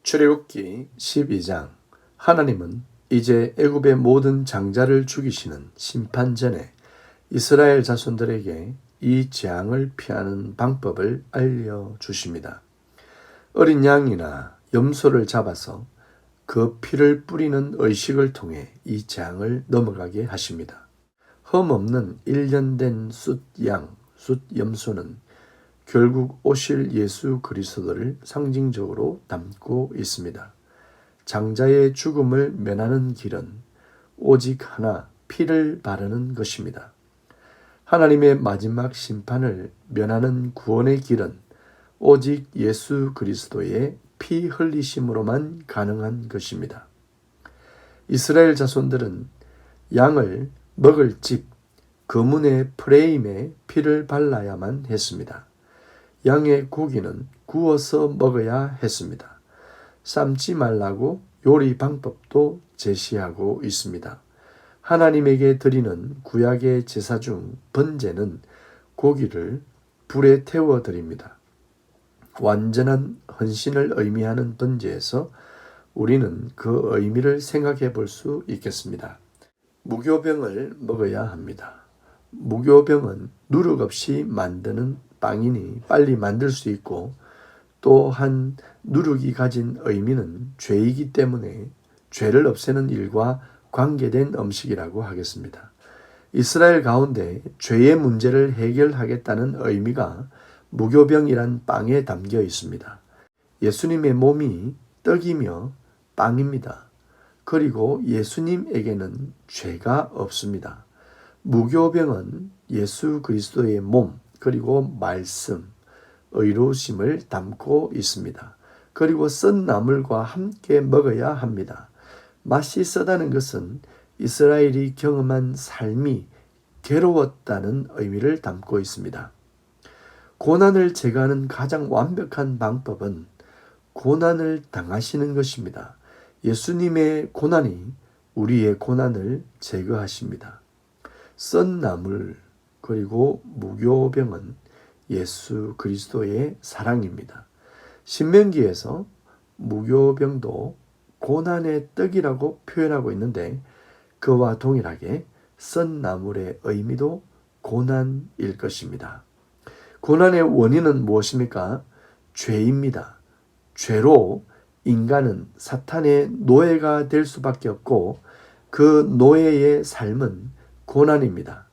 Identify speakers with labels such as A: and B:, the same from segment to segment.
A: 출애굽기 12장. 하나님은 이제 애굽의 모든 장자를 죽이시는 심판 전에 이스라엘 자손들에게 이 재앙을 피하는 방법을 알려주십니다. 어린 양이나 염소를 잡아서 그 피를 뿌리는 의식을 통해 이 재앙을 넘어가게 하십니다. 흠없는 1년 된 숫양, 숫염소는 결국 오실 예수 그리스도를 상징적으로 담고 있습니다. 장자의 죽음을 면하는 길은 오직 하나, 피를 바르는 것입니다. 하나님의 마지막 심판을 면하는 구원의 길은 오직 예수 그리스도의 피 흘리심으로만 가능한 것입니다. 이스라엘 자손들은 양을 먹을 집, 거문의 프레임에 피를 발라야만 했습니다. 양의 고기는 구워서 먹어야 했습니다. 삶지 말라고 요리 방법도 제시하고 있습니다. 하나님에게 드리는 구약의 제사 중 번제는 고기를 불에 태워 드립니다. 완전한 헌신을 의미하는 번제에서 우리는 그 의미를 생각해 볼 수 있겠습니다. 무교병을 먹어야 합니다. 무교병은 누룩 없이 만드는 빵이니 빨리 만들 수 있고, 또한 누룩이 가진 의미는 죄이기 때문에 죄를 없애는 일과 관계된 음식이라고 하겠습니다. 이스라엘 가운데 죄의 문제를 해결하겠다는 의미가 무교병이란 빵에 담겨 있습니다. 예수님의 몸이 떡이며 빵입니다. 그리고 예수님에게는 죄가 없습니다. 무교병은 예수 그리스도의 몸, 그리고 말씀, 의로우심을 담고 있습니다. 그리고 썬 나물과 함께 먹어야 합니다. 맛이 쓰다는 것은 이스라엘이 경험한 삶이 괴로웠다는 의미를 담고 있습니다. 고난을 제거하는 가장 완벽한 방법은 고난을 당하시는 것입니다. 예수님의 고난이 우리의 고난을 제거하십니다. 썬 나물, 그리고 무교병은 예수 그리스도의 사랑입니다. 신명기에서 무교병도 고난의 떡이라고 표현하고 있는데, 그와 동일하게 썬 나물의 의미도 고난일 것입니다. 고난의 원인은 무엇입니까? 죄입니다. 죄로 인간은 사탄의 노예가 될 수밖에 없고, 그 노예의 삶은 고난입니다.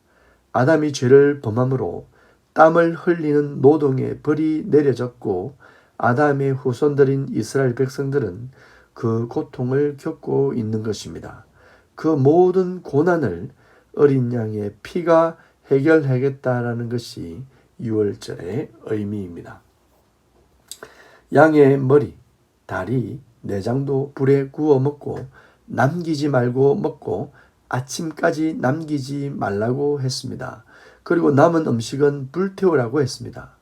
A: 아담이 죄를 범함으로 땀을 흘리는 노동의 벌이 내려졌고, 아담의 후손들인 이스라엘 백성들은 그 고통을 겪고 있는 것입니다. 그 모든 고난을 어린 양의 피가 해결하겠다라는 것이 유월절의 의미입니다. 양의 머리, 다리, 내장도 불에 구워 먹고 남기지 말고 먹고 아침까지 남기지 말라고 했습니다. 그리고 남은 음식은 불태우라고 했습니다.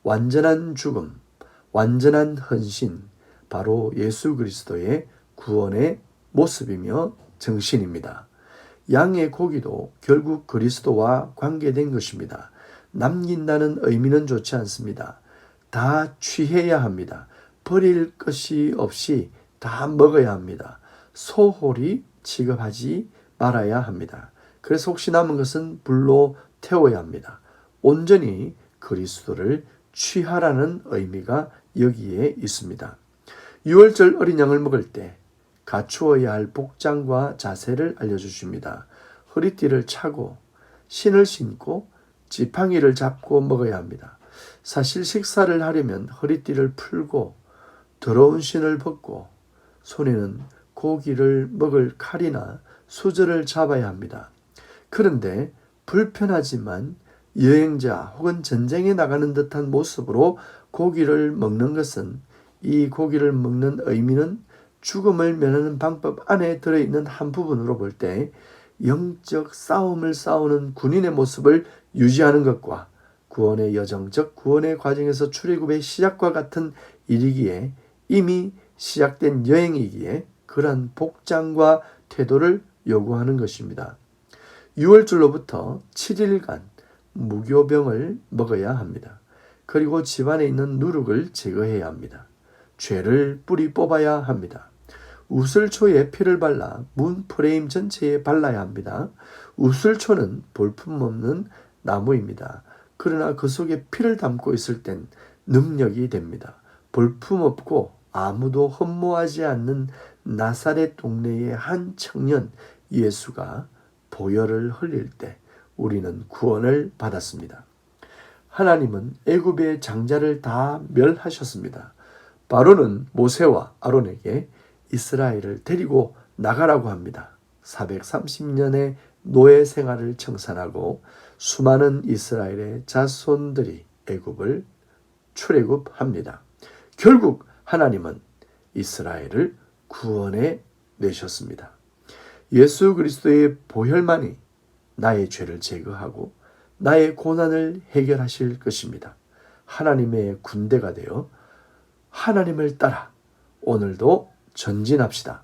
A: 완전한 죽음, 완전한 헌신, 바로 예수 그리스도의 구원의 모습이며 정신입니다. 양의 고기도 결국 그리스도와 관계된 것입니다. 남긴다는 의미는 좋지 않습니다. 다 취해야 합니다. 버릴 것이 없이 다 먹어야 합니다. 소홀히 취급하지 말아야 합니다. 그래서 혹시 남은 것은 불로 태워야 합니다. 온전히 그리스도를 취하라는 의미가 여기에 있습니다. 유월절 어린 양을 먹을 때 갖추어야 할 복장과 자세를 알려주십니다. 허리띠를 차고 신을 신고 지팡이를 잡고 먹어야 합니다. 사실 식사를 하려면 허리띠를 풀고 더러운 신을 벗고 손에는 고기를 먹을 칼이나 수저를 잡아야 합니다. 그런데 불편하지만 여행자 혹은 전쟁에 나가는 듯한 모습으로 고기를 먹는 것은, 이 고기를 먹는 의미는 죽음을 면하는 방법 안에 들어있는 한 부분으로 볼 때 영적 싸움을 싸우는 군인의 모습을 유지하는 것과 구원의 여정, 즉 구원의 과정에서 출애굽의 시작과 같은 일이기에, 이미 시작된 여행이기에 그러한 복장과 태도를 요구하는 것입니다. 6월절로부터 7일간 무교병을 먹어야 합니다. 그리고 집안에 있는 누룩을 제거해야 합니다. 죄를 뿌리 뽑아야 합니다. 우슬초에 피를 발라 문 프레임 전체에 발라야 합니다. 우슬초는 볼품없는 나무입니다. 그러나 그 속에 피를 담고 있을 땐 능력이 됩니다. 볼품없고 아무도 흠모하지 않는 나사렛 동네의 한 청년 예수가 보혈을 흘릴 때 우리는 구원을 받았습니다. 하나님은 애굽의 장자를 다 멸하셨습니다. 바로는 모세와 아론에게 이스라엘을 데리고 나가라고 합니다. 430년의 노예 생활을 청산하고 수많은 이스라엘의 자손들이 애굽을 출애굽합니다. 결국 하나님은 이스라엘을 구원해 내셨습니다. 예수 그리스도의 보혈만이 나의 죄를 제거하고 나의 고난을 해결하실 것입니다. 하나님의 군대가 되어 하나님을 따라 오늘도 전진합시다.